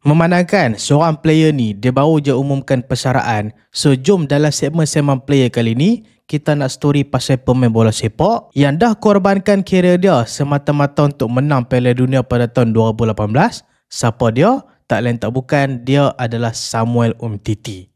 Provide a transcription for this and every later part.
Memandangkan seorang player ni dia baru je umumkan persaraan, so jom dalam segmen player kali ni kita nak story pasal pemain bola sepak yang dah korbankan kerjaya dia semata-mata untuk menang Piala Dunia pada tahun 2018. Siapa dia? Tak lain tak bukan, dia adalah Samuel Umtiti.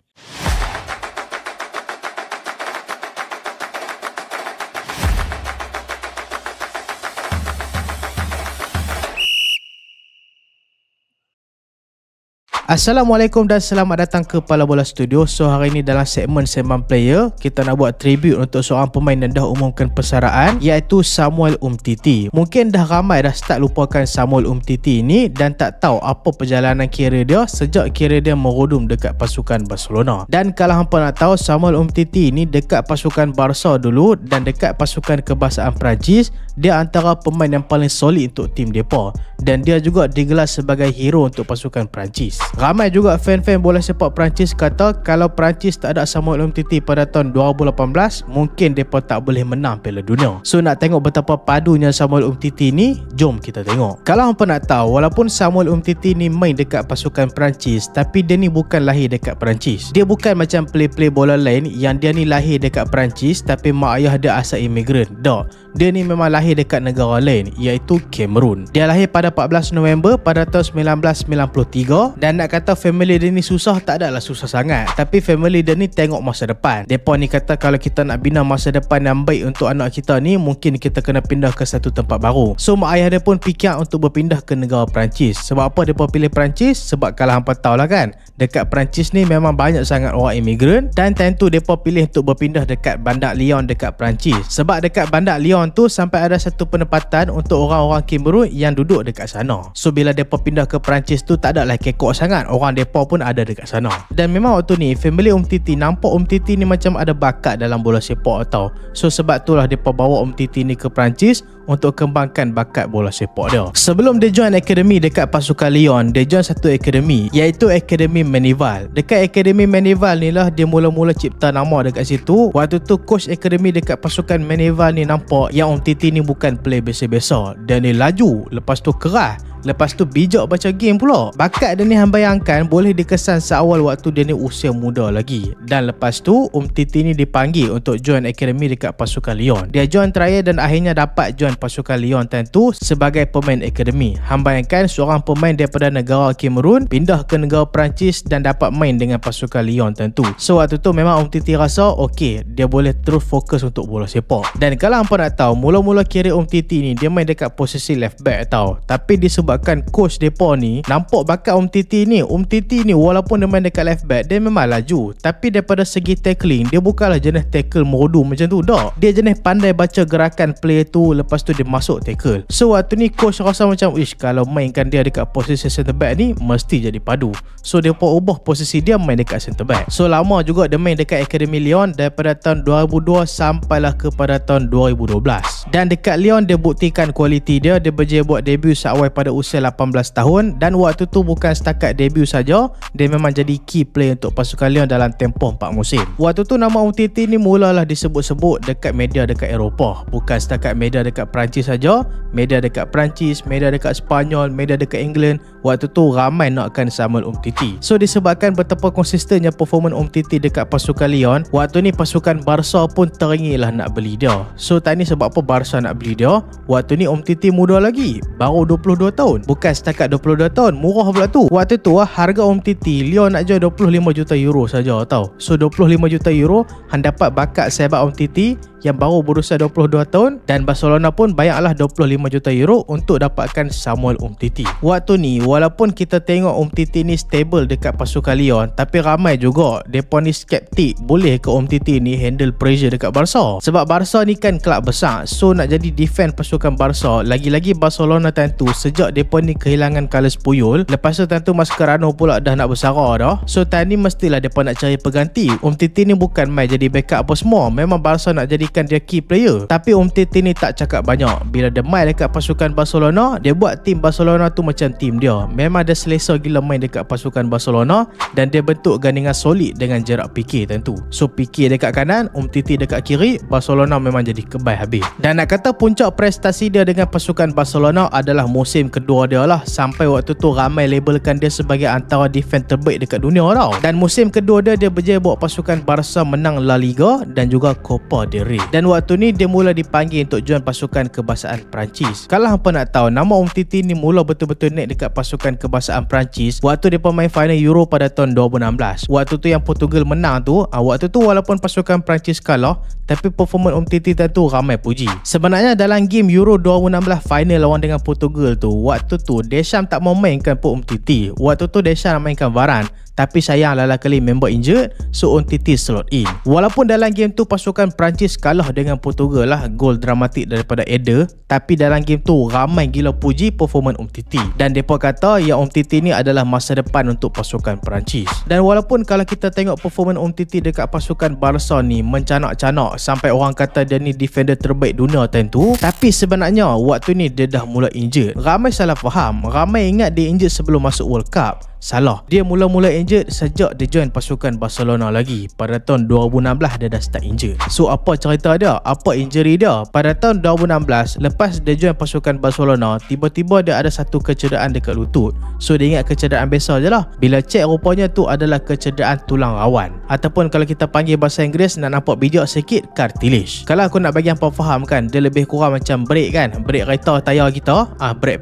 Assalamualaikum dan selamat datang ke Pala Bola Studio. So hari ini dalam segmen player, kita nak buat tribute untuk seorang pemain yang dah umumkan persaraan, iaitu Samuel Umtiti. Mungkin dah ramai dah start lupakan Samuel Umtiti ni dan tak tahu apa perjalanan kerjaya dia sejak kerjaya dia merudum dekat pasukan Barcelona. Dan kalau hampa nak tahu, Samuel Umtiti ni dekat pasukan Barca dulu dan dekat pasukan kebangsaan Perancis, dia antara pemain yang paling solid untuk tim depa dan dia juga digelar sebagai hero untuk pasukan Perancis. Ramai juga fan-fan bola sepak Perancis kata kalau Perancis tak ada Samuel Umtiti pada tahun 2018, mungkin mereka tak boleh menang Piala Dunia. So nak tengok betapa padunya Samuel Umtiti ni, jom kita tengok. Kalau hampa nak tahu, walaupun Samuel Umtiti ni main dekat pasukan Perancis, tapi dia ni bukan lahir dekat Perancis. Dia bukan macam play-play bola lain yang dia ni lahir dekat Perancis tapi mak ayah dia asal imigran. Tak, dia ni memang lahir dekat negara lain, iaitu Cameroon. Dia lahir pada 14 November pada tahun 1993 dan nak kata family dia ni susah, tak adalah susah sangat, tapi family dia ni tengok masa depan. Depa ni kata kalau kita nak bina masa depan yang baik untuk anak kita ni, mungkin kita kena pindah ke satu tempat baru. So mak ayah dia pun fikir untuk berpindah ke negara Perancis. Sebab apa depa pilih Perancis? Sebab kalau hampa tahu lah kan, dekat Perancis ni memang banyak sangat orang imigran dan tentu depa pilih untuk berpindah dekat bandar Lyon dekat Perancis. Sebab dekat bandar Lyon tu sampai ada satu penempatan untuk orang-orang Cameroon yang duduk dekat sana. So bila depa pindah ke Perancis tu tak adalah kekok sangat, orang depa pun ada dekat sana. Dan memang waktu ni family Umtiti nampak Umtiti ni macam ada bakat dalam bola sepak tau. So sebab itulah depa bawa Umtiti ni ke Perancis untuk kembangkan bakat bola sepak dia. Sebelum dia join akademi dekat pasukan Lyon, dia join satu akademi, iaitu Akademi Manival. Dekat Akademi Manival ni lah dia mula-mula cipta nama dekat situ. Waktu tu coach akademi dekat pasukan Manival ni nampak yang Umtiti ni bukan play biasa-biasa. Dia ni laju, lepas tu keras, lepas tu bijak baca game pula. Bakat dia ni hang bayangkan boleh dikesan seawal waktu dia ni usia muda lagi. Dan lepas tu Umtiti ni dipanggil untuk join akademi dekat pasukan Lyon. Dia join trial dan akhirnya dapat join pasukan Lyon tentu sebagai pemain akademi. Hang bayangkan seorang pemain daripada negara Cameroon pindah ke negara Perancis dan dapat main dengan pasukan Lyon tentu. So waktu tu memang Umtiti rasa okey, dia boleh terus fokus untuk bola sepak. Dan kalau hampa nak tahu, mula-mula kerjaya Umtiti ni dia main dekat posisi left back tau. Tapi disebabkan coach depa ni nampak bakat Umtiti ni walaupun dia main dekat left back, dia memang laju, tapi daripada segi tackling dia bukanlah jenis tackle merdu macam tu dah. Dia jenis pandai baca gerakan player tu, lepas tu dia masuk tackle. So waktu ni coach rasa macam kalau mainkan dia dekat posisi center back ni mesti jadi padu. So dia pun ubah posisi dia main dekat center back. So lama juga dia main dekat Akademi Lyon daripada tahun 2002 sampailah kepada tahun 2012. Dan dekat Lyon dia buktikan kualiti dia. Dia berjaya buat debut seawal pada usia 18 tahun dan waktu tu bukan setakat debut saja, dia memang jadi key player untuk pasukan Lyon dalam tempoh 4 musim. Waktu tu nama Umtiti ni mulalah disebut-sebut dekat media dekat Eropah, bukan setakat media dekat Perancis saja, media dekat Perancis, media dekat Sepanyol, media dekat England. Waktu tu ramai nakkan Samuel Umtiti. So disebabkan betapa konsistennya performan Umtiti dekat pasukan Lyon, waktu ni pasukan Barca pun teringin lah nak beli dia. So tadi sebab apa Barca nak beli dia? Waktu ni Umtiti muda lagi, baru 22 tahun. Bukan setakat 22 tahun, murah pula tu. Waktu tu harga Umtiti Lyon nak jual 25 juta euro saja tau. So 25 juta euro hang dapat bakat sehebat Umtiti yang baru berusia 22 tahun dan Barcelona pun bayarlah 25 juta euro untuk dapatkan Samuel Umtiti. Waktu ni walaupun kita tengok Umtiti ni stable dekat pasukan Lyon, tapi ramai juga depa ni skeptik boleh ke Umtiti ni handle pressure dekat Barca. Sebab Barca ni kan kelab besar, so nak jadi defend pasukan Barca, lagi-lagi Barcelona tentu sejak depa ni kehilangan Carles Puyol, lepas tu tentu Mascherano pula dah nak bersara dah. So tadi mestilah depa nak cari pengganti. Umtiti ni bukan main jadi backup apa semua, memang Barca nak jadi jadikan dia key player. Tapi Umtiti ni tak cakap banyak. Bila dia main dekat pasukan Barcelona, dia buat tim Barcelona tu macam tim dia. Memang dia selesa gila main dekat pasukan Barcelona dan dia bentuk gandingan solid dengan Gerard Piqué tentu. So Piqué dekat kanan, Umtiti dekat kiri, Barcelona memang jadi kebai habis. Dan nak kata puncak prestasi dia dengan pasukan Barcelona adalah musim kedua dia lah. Sampai waktu tu ramai labelkan dia sebagai antara defense terbaik dekat dunia tau. Dan musim kedua dia berjaya bawa pasukan Barca menang La Liga dan juga Copa del Rey. Dan waktu ni dia mula dipanggil untuk join pasukan kebangsaan Perancis. Kalau hampa nak tahu, nama Umtiti ni mula betul-betul naik dekat pasukan kebangsaan Perancis waktu dia pemain final Euro pada tahun 2016. Waktu tu yang Portugal menang tu, waktu tu walaupun pasukan Perancis kalah, tapi performance Umtiti tu ramai puji. Sebenarnya dalam game Euro 2016 final lawan dengan Portugal tu, waktu tu Deschamps tak mau mainkan pun Umtiti. Waktu tu Deschamps nak mainkan Varane, tapi sayang lala kali member injured, so Umtiti slot in. Walaupun dalam game tu pasukan Perancis kalah dengan Portugal lah, gol dramatik daripada Eder, tapi dalam game tu ramai gila puji performance Umtiti. Dan mereka kata yang Umtiti ni adalah masa depan untuk pasukan Perancis. Dan walaupun kalau kita tengok performance Umtiti dekat pasukan Barca ni mencanak-canak sampai orang kata dia ni defender terbaik dunia time tu, tapi sebenarnya waktu ni dia dah mula injured. Ramai salah faham, ramai ingat dia injured sebelum masuk World Cup. Salah, dia mula-mula injured sejak dia join pasukan Barcelona lagi. Pada tahun 2016 dia dah start injured. So apa cerita dia? Apa injury dia? Pada tahun 2016, lepas dia join pasukan Barcelona, tiba-tiba dia ada satu kecederaan dekat lutut. So dia ingat kecederaan biasa je lah. Bila cek rupanya tu adalah kecederaan tulang rawan, ataupun kalau kita panggil bahasa Inggeris nak nampak bijak sikit, cartilage. Kalau aku nak bagi hampa faham kan, dia lebih kurang macam brake kan, brake kereta tayar kita, brake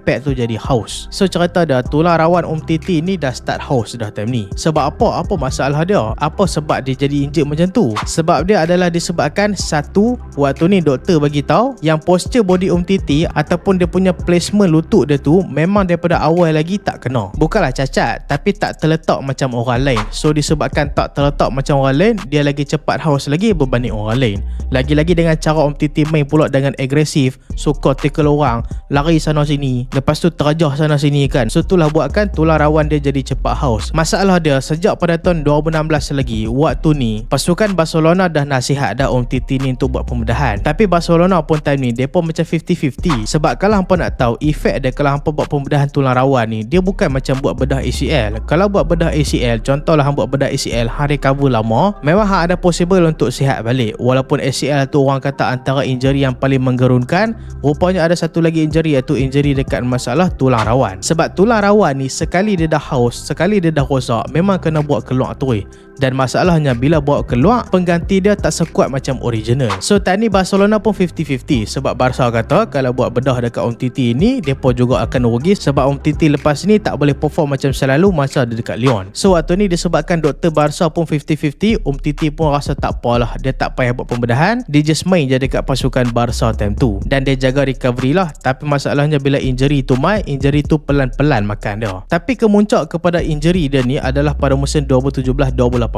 pad tu jadi house. So cerita dia, tulang rawan Umtiti ni dah start house dah time ni. Sebab apa? Apa masalah dia? Apa sebab dia jadi injured macam tu? Sebab dia adalah disebabkan satu, waktu ni doktor bagi tahu yang posture body Umtiti ataupun dia punya placement lutut dia tu memang daripada awal lagi tak kena. Bukanlah cacat, tapi tak terletak macam orang lain. So disebabkan tak terletak macam orang lain, dia lagi cepat house lagi berbanding orang lain. Lagi-lagi dengan cara Umtiti main pula dengan agresif, suka tackle orang, lari sana sini, lepas tu terjah sana sini kan. So itulah buatkan tulang rawan dia jadi cepat house. Masalah dia sejak pada tahun 2016 lagi, waktu ni pasukan Barcelona dah nasihat dah Umtiti ni untuk buat pembedahan. Tapi Barcelona pun time ni depa macam 50-50. Sebab kalau hampa nak tahu efek dia kalau hampa buat pembedahan tulang rawan ni, dia bukan macam buat bedah ACL. Kalau buat bedah ACL, contohlah hampa buat bedah ACL, hang recover lama, memang hang ada possible untuk sihat balik. Walaupun ACL tu orang kata antara injury yang paling menggerunkan, rupanya ada satu lagi injury, iaitu injury dekat masalah tulang rawan. Sebab tulang rawan ni sekali dia dah house, sekali dia dah rosak, memang kena buat keluar tu. Dan masalahnya bila bawa keluar, pengganti dia tak sekuat macam original. So tadi Barcelona pun 50-50. Sebab Barca kata kalau buat bedah dekat Umtiti ni, mereka juga akan rugi. Sebab Umtiti lepas ni tak boleh perform macam selalu masa dia dekat Lyon. So waktu ni disebabkan doktor Barca pun 50-50, Umtiti pun rasa tak apalah, dia tak payah buat pembedahan, dia just main je dekat pasukan Barca time tu. Dan dia jaga recovery lah. Tapi masalahnya bila injury tu main, injury tu pelan-pelan makan dia. Tapi kemuncak kepada injury dia ni adalah pada musim 2017-2018.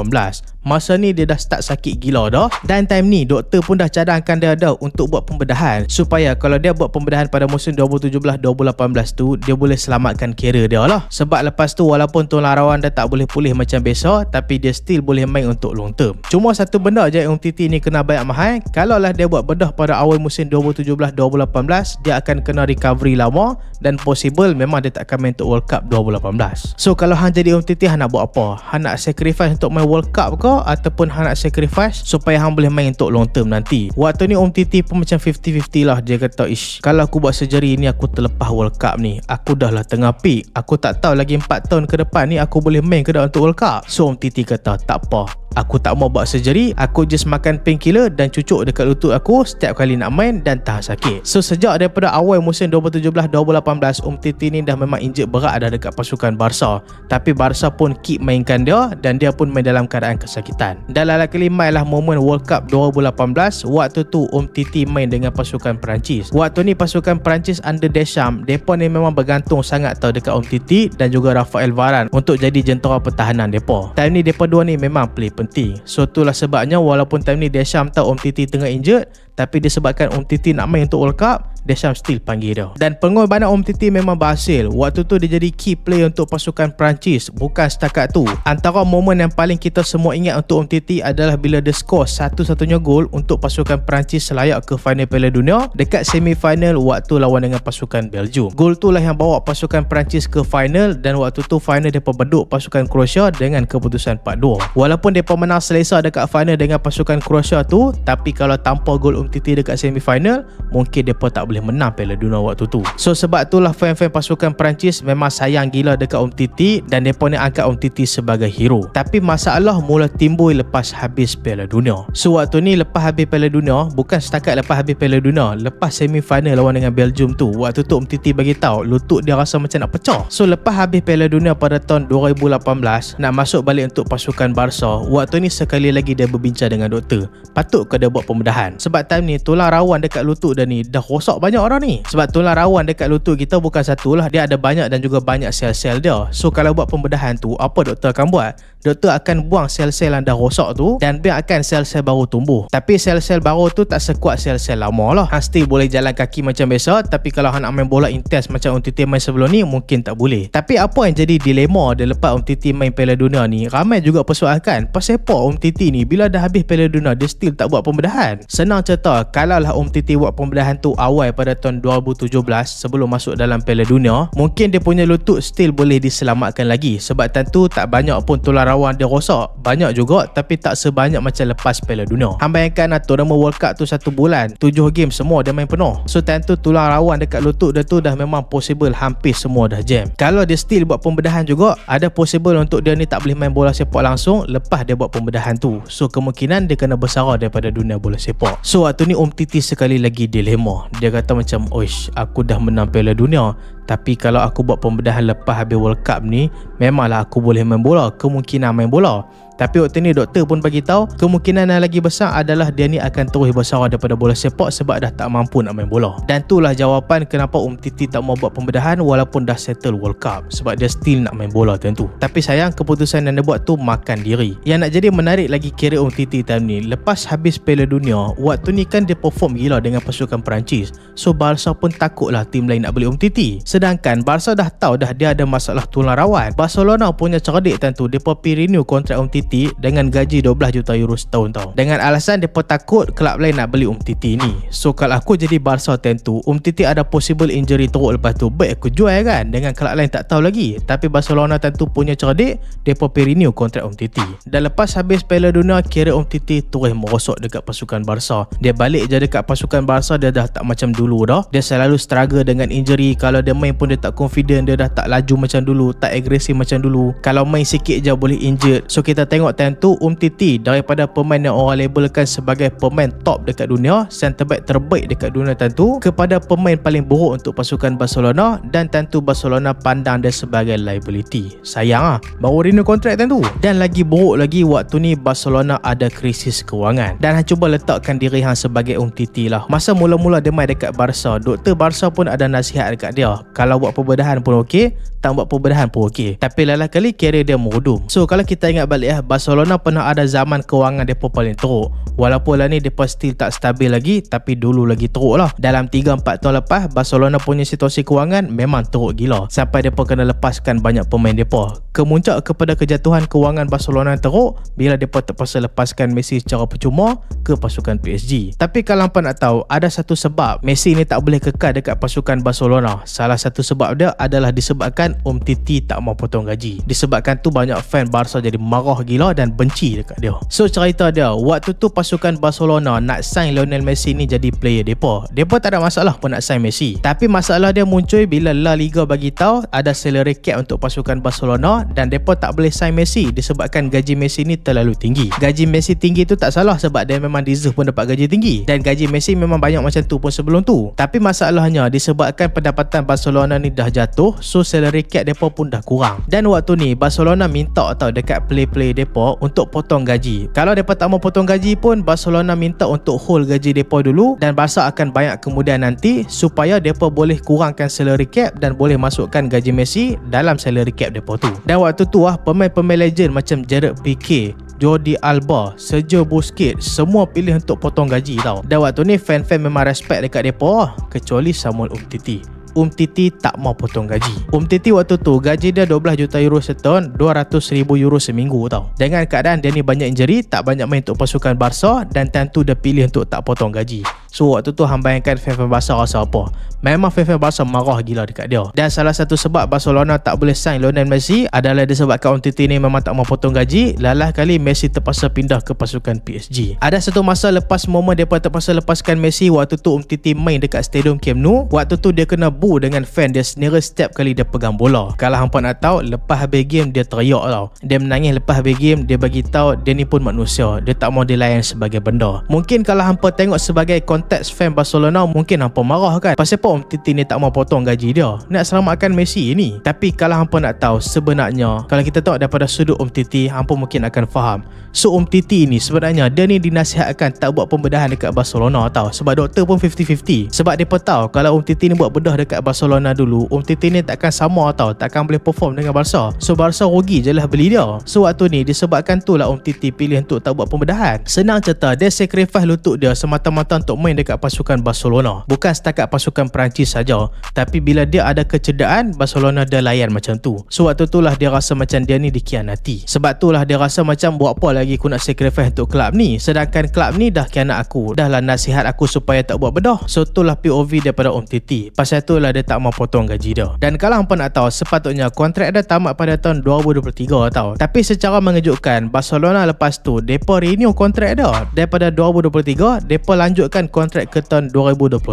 Masa ni dia dah start sakit gila dah. Dan time ni doktor pun dah cadangkan dia dah untuk buat pembedahan, supaya kalau dia buat pembedahan pada musim 2017-2018 tu, dia boleh selamatkan karier dia lah. Sebab lepas tu walaupun tulang rawan dia tak boleh pulih macam biasa, tapi dia still boleh main untuk long term. Cuma satu benda je yang Umtiti ni kena bayar mahal. Kalau lah dia buat bedah pada awal musim 2017-2018, dia akan kena recovery lama, dan possible memang dia tak akan main untuk World Cup 2018. So kalau hang jadi Umtiti, hang nak buat apa? Hang nak sacrifice untuk main World Cup ke, ataupun hang nak sacrifice supaya hang boleh main untuk long term nanti? Waktu ni Umtiti pun macam 50-50 lah. Dia kata, ish, kalau aku buat surgery ni, aku terlepas World Cup ni, aku dah lah tengah peak, aku tak tahu lagi 4 tahun ke depan ni aku boleh main ke tak untuk World Cup. So Umtiti kata, tak apa, aku tak mau buat surgery, aku just makan painkiller dan cucuk dekat lutut aku setiap kali nak main dan tahan sakit. So sejak daripada awal musim 2017-2018, Umtiti ni dah memang injured berat dah dekat pasukan Barca. Tapi Barca pun keep mainkan dia, dan dia pun main dalam keadaan kesakitan. Dan lala kelima lah momen World Cup 2018. Waktu tu Umtiti main dengan pasukan Perancis. Waktu ni pasukan Perancis under Deschamps, mereka ni memang bergantung sangat tau dekat Umtiti dan juga Raphael Varane untuk jadi jentera pertahanan mereka. Time ni mereka dua ni memang play penting. So itulah sebabnya walaupun time ni Deschamps tahu Umtiti tengah injured, tapi disebabkan Umtiti nak main untuk World Cup, Deschamps still panggil dia. Dan pengorbanan Umtiti memang berhasil. Waktu tu dia jadi key player untuk pasukan Perancis. Bukan setakat tu, antara momen yang paling kita semua ingat untuk Umtiti adalah bila dia score satu-satunya gol untuk pasukan Perancis selayak ke final Piala Dunia dekat semi-final waktu lawan dengan pasukan Belgium. Gol tu lah yang bawa pasukan Perancis ke final, dan waktu tu final mereka beduk pasukan Croatia dengan keputusan 4-2. Walaupun mereka menang selesa dekat final dengan pasukan Croatia tu, tapi kalau tanpa gol Umtiti dekat semi final, mungkin mereka tak boleh menang Piala Dunia waktu tu. So sebab itulah fan-fan pasukan Perancis memang sayang gila dekat Umtiti dan mereka ni angkat Umtiti sebagai hero. Tapi masalah mula timbul lepas habis Piala Dunia. So waktu ni lepas habis Piala Dunia, bukan setakat lepas habis Piala Dunia, lepas semi final lawan dengan Belgium tu, waktu tu Umtiti bagi tahu lutut dia rasa macam nak pecah. So lepas habis Piala Dunia pada tahun 2018, nak masuk balik untuk pasukan Barca, waktu ni sekali lagi dia berbincang dengan doktor, patut ke dia buat pembedahan. Sebab time ni tulang rawan dekat lutut dia ni dah rosak banyak orang ni. Sebab tulang rawan dekat lutut kita bukan satu lah, dia ada banyak dan juga banyak sel-sel dia. So kalau buat pembedahan tu, apa doktor akan buat? Doktor akan buang sel-sel yang dah rosak tu dan biarkan sel-sel baru tumbuh. Tapi sel-sel baru tu tak sekuat sel-sel lama lah. Still boleh jalan kaki macam biasa, tapi kalau nak main bola intens macam Umtiti main sebelum ni, mungkin tak boleh. Tapi apa yang jadi dilema dia lepas Umtiti main Piala Dunia ni, ramai juga persoalkan, pasal apa Umtiti ni bila dah habis Piala Dunia dia still tak buat pembedahan? Senang cerita, kalaulah Umtiti buat pembedahan tu awal pada tahun 2017 sebelum masuk dalam Piala Dunia, mungkin dia punya lutut still boleh diselamatkan lagi. Sebab tentu tak banyak pun tulang rawan dia rosak, banyak juga tapi tak sebanyak macam lepas Piala Dunia. Hang bayangkan turnamen World Cup tu 1 bulan, 7 game semua dia main penuh. So tentu tulang rawan dekat lutut dia tu dah memang possible hampir semua dah jam. Kalau dia still buat pembedahan juga, ada possible untuk dia ni tak boleh main bola sepak langsung lepas dia buat pembedahan tu. So kemungkinan dia kena bersara daripada dunia bola sepak. So waktu ni Umtiti sekali lagi dilema. Dia kata macam, oish, aku dah menang Piala Dunia, tapi kalau aku buat pembedahan lepas habis World Cup ni, memanglah aku boleh main bola, kemungkinan main bola. Tapi waktu ni doktor pun bagi tahu kemungkinan yang lagi besar adalah dia ni akan terus bersara daripada bola sepak sebab dah tak mampu nak main bola. Dan itulah jawapan kenapa Umtiti tak mau buat pembedahan walaupun dah settle World Cup, sebab dia still nak main bola tentu. Tapi sayang keputusan yang dia buat tu makan diri. Yang nak jadi menarik lagi kira Umtiti time ni, lepas habis Piala Dunia, waktu ni kan dia perform gila dengan pasukan Perancis. So Barca pun takutlah tim lain nak beli Umtiti. Sedangkan Barca dah tahu dah dia ada masalah tulang rawan. Barcelona punya cerdik tentu, dia pergi renew kontrak Umtiti dengan gaji 12 juta euro setahun tau. Dengan alasan mereka takut kelab lain nak beli Umtiti ni. So kalau aku jadi Barca tentu, Umtiti ada possible injury teruk lepas tu, baik aku jual kan, dengan kelab lain tak tahu lagi. Tapi Barcelona tentu punya cerdik, mereka pergi renew kontrak Umtiti. Dan lepas habis Piala Dunia, kira Umtiti terus merosot dekat pasukan Barca. Dia balik je dekat pasukan Barca, dia dah tak macam dulu dah. Dia selalu struggle dengan injury. Kalau dia main pun dia tak confident, dia dah tak laju macam dulu, tak agresif macam dulu. Kalau main sikit je boleh injured. So kita tengok tentu Umtiti daripada pemain yang orang labelkan sebagai pemain top dekat dunia, center back terbaik dekat dunia tentu, kepada pemain paling buruk untuk pasukan Barcelona. Dan tentu Barcelona pandang dia sebagai liability. Sayang lah, baru renew kontrak tentu. Dan lagi buruk lagi, waktu ni Barcelona ada krisis kewangan. Dan hang cuba letakkan diri hang sebagai Umtiti lah. Masa mula-mula dia main dekat Barca, doktor Barca pun ada nasihat dekat dia, kalau buat pembedahan pun okey, tak buat pembedahan pun okey. Tapi lain kali kira dia merudum. So kalau kita ingat balik Barcelona pernah ada zaman kewangan mereka paling teruk. Walaupun lah ni mereka still tak stabil lagi, tapi dulu lagi teruk lah. Dalam 3-4 tahun lepas, Barcelona punya situasi kewangan memang teruk gila, sampai mereka kena lepaskan banyak pemain mereka. Kemuncak kepada kejatuhan kewangan Barcelona yang teruk bila mereka terpaksa lepaskan Messi secara percuma ke pasukan PSG. Tapi kalau hampa nak tahu, ada satu sebab Messi ni tak boleh kekal dekat pasukan Barcelona. Salah satu sebab dia adalah disebabkan Umtiti tak mau potong gaji. Disebabkan tu banyak fan Barca jadi marah gila dan benci dekat dia. So cerita dia, waktu tu pasukan Barcelona nak sign Lionel Messi ni jadi player depa. Depa tak ada masalah pun nak sign Messi. Tapi masalah dia muncul bila La Liga bagi tahu ada salary cap untuk pasukan Barcelona dan depa tak boleh sign Messi disebabkan gaji Messi ni terlalu tinggi. Gaji Messi tinggi tu tak salah sebab dia memang deserve pun dapat gaji tinggi. Dan gaji Messi memang banyak macam tu pun sebelum tu. Tapi masalahnya disebabkan pendapatan Barcelona ni dah jatuh, so salary cap depa pun dah kurang. Dan waktu ni Barcelona minta tau dekat play-play depa untuk potong gaji. Kalau depa tak mau potong gaji pun, Barcelona minta untuk hold gaji depa dulu dan Barca akan bayar kemudian nanti supaya depa boleh kurangkan salary cap dan boleh masukkan gaji Messi dalam salary cap depa tu. Dan waktu tu pemain-pemain legend macam Gerard Piqué, Jordi Alba, Sergio Busquets semua pilih untuk potong gaji tau. Dan waktu ni fan-fan memang respect dekat depa, kecuali Samuel Umtiti. Umtiti tak mau potong gaji. Umtiti waktu tu gaji dia 12 juta euro setahun, 200,000 euro seminggu tau. Dengan keadaan dia ni banyak injury, tak banyak main untuk pasukan Barca, dan tentu dia pilih untuk tak potong gaji. So waktu tu hang bayangkan fan-fan Barca rasa apa? Memang fan-fan Barca marah gila dekat dia. Dan salah satu sebab Barcelona tak boleh sign Lionel Messi adalah disebabkan Umtiti ni memang tak mau potong gaji. Lalah kali Messi terpaksa pindah ke pasukan PSG. Ada satu masa lepas momen dia terpaksa lepaskan Messi, waktu tu Umtiti main dekat Stadium Camp Nou. Waktu tu dia kena boo dengan fan dia sendiri setiap kali dia pegang bola. Kalau hampa nak tahu, lepas habis game dia teriak tau. Dia menangis lepas habis game. Dia bagi tahu dia ni pun manusia, dia tak mau dilayan sebagai benda. Mungkin kalau hampa tengok sebagai konteks fan Barcelona, mungkin hampa marah kan, pasal apa Umtiti ni tak mau potong gaji dia, nak selamatkan Messi ni. Tapi kalau hampa nak tahu, sebenarnya kalau kita tengok daripada sudut Umtiti, hampa mungkin akan faham. So Umtiti ni sebenarnya dia ni dinasihatkan tak buat pembedahan dekat Barcelona tau. Sebab doktor pun 50-50. Sebab dia tahu kalau Umtiti ni buat bedah dekat Barcelona dulu, Umtiti ni takkan sama tau, takkan boleh perform dengan Barca. So Barca rugi je lah beli dia. So waktu ni disebabkan tu lah Umtiti pilih untuk tak buat pembedahan. Senang cerita, dia sacrifice lutut dia semata-mata untuk main dekat pasukan Barcelona. Bukan setakat pasukan Perancis saja, tapi bila dia ada kecederaan, Barcelona dia layan macam tu. So waktu tu lah dia rasa macam dia ni dikhianati. Sebab tu lah dia rasa macam buat apa lagi aku nak sacrifice untuk kelab ni, sedangkan kelab ni dah khianat aku, dah lah nasihat aku supaya tak buat bedah. So tu lah POV daripada Umtiti. Pasal tu lah dia tak mau potong gaji dia. Dan kalau hampa nak tahu, sepatutnya kontrak dia tamat pada tahun 2023 tau. Tapi secara mengejutkan, Barcelona lepas tu depa renew kontrak dia. Daripada 2023 depa lanjutkan kontrak ke tahun 2026.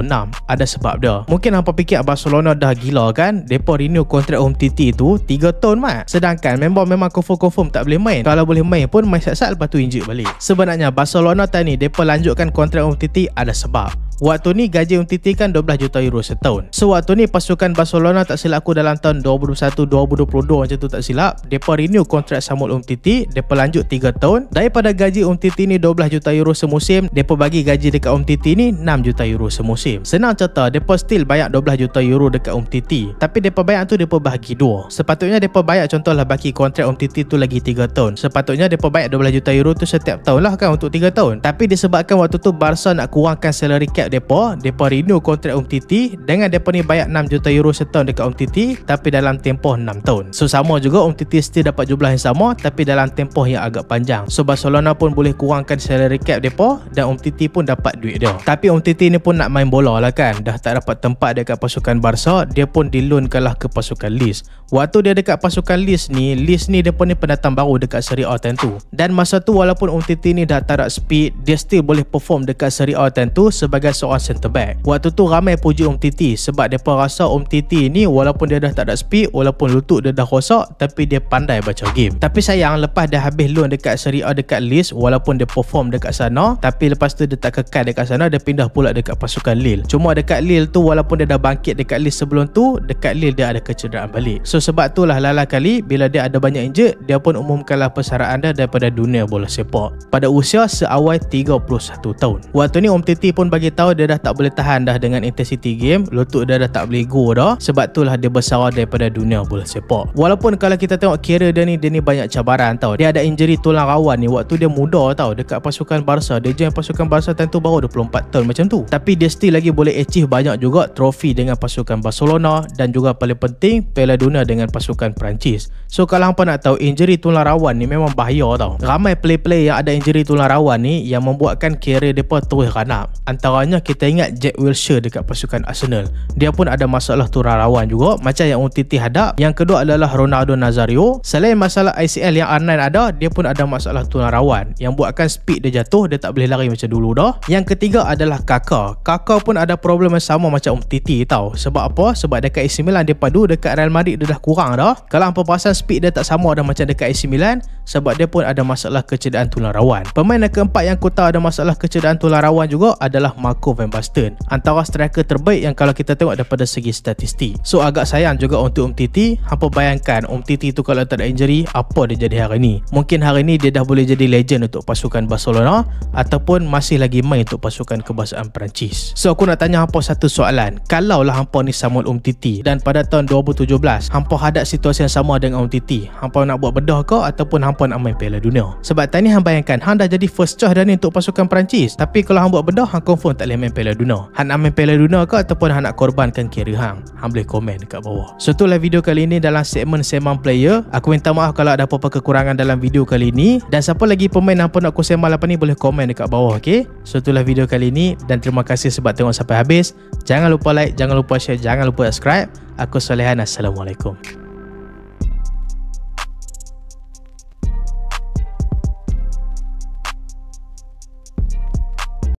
Ada sebab dia. Mungkin hampa fikir Barcelona dah gila kan, depa renew kontrak Umtiti tu 3 tahun mat. Sedangkan memang confirm tak boleh main. Kalau boleh main pun main sat-sat lepas tu injek balik. Sebenarnya Barcelona tadi depa lanjutkan kontrak Umtiti ada sebab. Waktu ni gaji Umtiti kan 12 juta euro setahun. So waktu ni pasukan Barcelona tak silap aku dalam tahun 2021-2022 macam tu tak silap, depa renew kontrak Samuel Umtiti, depa lanjut 3 tahun. Daripada gaji Umtiti ni 12 juta euro semusim, depa bagi gaji dekat Umtiti ni 6 juta euro semusim. Senang cerita, depa still bayar 12 juta euro dekat Umtiti, tapi depa bayar tu depa bahagi 2. Sepatutnya depa bayar contohlah bagi kontrak Umtiti tu lagi 3 tahun. Sepatutnya depa bayar 12 juta euro tu setiap tahun lah kan untuk 3 tahun. Tapi disebabkan waktu tu Barca nak kurangkan salary cap depa renew kontrak Umtiti dengan depa ni bayar 6 juta euro setahun dekat Umtiti, tapi dalam tempoh 6 tahun. So sama juga Umtiti still dapat jumlah yang sama, tapi dalam tempoh yang agak panjang. So Barcelona pun boleh kurangkan salary cap depa dan Umtiti pun dapat duit dia. Tapi Umtiti ni pun nak main bola lah kan, dah tak dapat tempat dekat pasukan Barca, dia pun diloankan lah ke pasukan Leeds. Waktu dia dekat pasukan Leeds ni depa ni pendatang baru dekat Serie A tentu. Dan masa tu walaupun Umtiti ni dah tak ada speed, dia still boleh perform dekat Serie A tentu sebagai seorang centre back. Waktu tu ramai puji Umtiti sebab depa rasa Umtiti ni walaupun dia dah tak ada speed, walaupun lutut dia dah rosak, tapi dia pandai baca game. Tapi sayang lepas dia habis loan dekat Serie A dekat Leeds, walaupun dia perform dekat sana, tapi lepas tu dia tak kekal dekat sana, dia pindah pula dekat pasukan Lille. Cuma dekat Lille tu walaupun dia dah bangkit dekat Leeds sebelum tu, dekat Lille dia ada kecederaan balik. So sebab tu lah lala kali bila dia ada banyak injet, dia pun umumkanlah persaraan dia daripada dunia bola sepak pada usia seawal 31 tahun. Waktu ni Umtiti pun bagi tahu dia dah tak boleh tahan dah dengan intensity game, lutut dia dah tak boleh go dah. Sebab tu lah dia bersara daripada dunia bola sepak. Walaupun kalau kita tengok kira dia ni banyak cabaran tau. Dia ada injury tulang rawan ni waktu dia muda tau dekat pasukan Barca. Dia join pasukan Barca tentu baru 24 tahun macam tu. Tapi dia still lagi boleh achieve banyak juga trofi dengan pasukan Barcelona dan juga paling penting Piala Dunia dengan pasukan Perancis. So kalau hampa nak tahu, injury tulang rawan ni memang bahaya tau. Ramai play-play yang ada injury tulang rawan ni yang membuatkan karier mereka terus ranap. Antaranya kita ingat Jack Wilshere dekat pasukan Arsenal, dia pun ada masalah tulang rawan juga macam yang Umtiti hadap. Yang kedua adalah Ronaldo Nazario. Selain masalah ICL yang R9 ada, dia pun ada masalah tulang rawan yang buatkan speed dia jatuh, dia tak boleh lari macam dulu dah. Yang ketiga adalah Kaka. Kaka pun ada problem yang sama macam Umtiti tau. Sebab apa? Sebab dekat AC Milan dia padu, dekat Real Madrid dia dah kurang dah. Kalau hampa perasan speed dia tak sama dah macam dekat AC Milan, sebab dia pun ada masalah kecederaan tulang rawan. Pemain yang keempat yang aku tahu ada masalah kecederaan tulang rawan juga adalah Marco van Basten, antara striker terbaik yang kalau kita tengok daripada segi statistik. So agak sayang juga untuk Umtiti. Hampa bayangkan Umtiti tu kalau tak ada injury, apa dia jadi hari ni? Mungkin hari ni dia dah boleh jadi legend untuk pasukan Barcelona ataupun masih lagi main untuk pasukan kebangsaan Perancis. So aku nak tanya hampa satu soalan. Kalaulah hampa ni Samuel Umtiti dan pada tahun 2017 hampa hadap situasi yang sama dengan Umtiti, hampa nak buat bedah ke ataupun hampa nak main Piala Dunia? Sebab tadi hang bayangkan hang dah jadi first choice dah ni untuk pasukan Perancis, tapi kalau hang buat bedah hang confirm tak boleh main Piala Dunia. Hang nak main Piala Dunia ke ataupun hang nak korbankan career hang? Hang boleh komen dekat bawah. So itulah video kali ini dalam segmen Sembang Player. Aku minta maaf kalau ada apa-apa kekurangan dalam video kali ini. Dan siapa lagi pemain apa nak aku sembang lepas ni boleh komen dekat bawah, okey? So itulah video kali ini dan terima kasih sebab tengok sampai habis. Jangan lupa like, jangan lupa share, jangan lupa subscribe. Aku Solehan, Assalamualaikum.